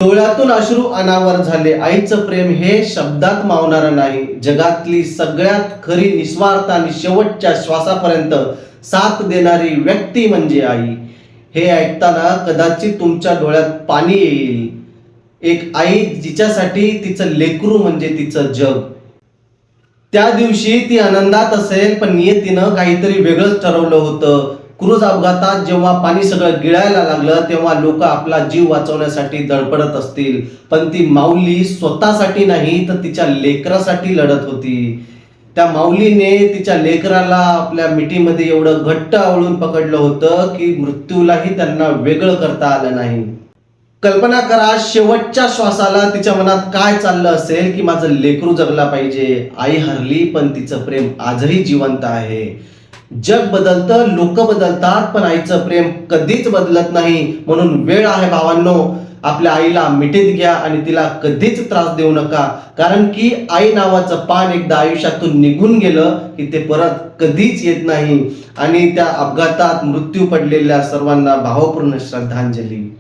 डोळ्यातून अश्रू अनावर झाले. आईचं प्रेम हे शब्दात मावणारं नाही. जगातली सगळ्यात खरी, निस्वार्थ आणि शेवटच्या श्वासापर्यंत साथ देणारी व्यक्ती म्हणजे आई. हे ऐकताना कदाचित तुमच्या डोळ्यात पाणी येईल. एक आई जिच्यासाठी तिचं लेकरू म्हणजे तिचं जग. त्या दिवशी ती आनंदात असेल, पण नियतीनं काहीतरी वेगळंच ठरवलं होतं. क्रूज अपघातात जेव्हा पाणी सगळं गिळायला लागलं, तेव्हा लोक आपला जीव वाचवण्यासाठी धडपडत असतील, पण ती माऊली स्वतःसाठी नाही तर तिच्या लेकरासाठी लढत होती. त्या माऊलीने तिच्या लेकराला आपल्या मिठीमध्ये एवढं घट्ट आवळून पकडलं होतं की मृत्यूलाही त्यांना वेगळं करता आलं नाही. कल्पना करा, शेवटच्या श्वासाला तिच्या मनात काय चाललं असेल की माझं लेकरू जगला पाहिजे. आई हरली, पण तिचं प्रेम आजही जिवंत आहे. जग बदलतं, लोक बदलतात, पण आईचं प्रेम कधीच बदलत नाही. म्हणून वेळ आहे भावांनो, आपल्या आईला मिठीत घ्या आणि तिला कधीच त्रास देऊ नका. कारण की आई नावाचं पान एकदा आयुष्यातून निघून गेलं की ते परत कधीच येत नाही. आणि त्या अपघातात मृत्यू पडलेल्या सर्वांना भावपूर्ण श्रद्धांजली.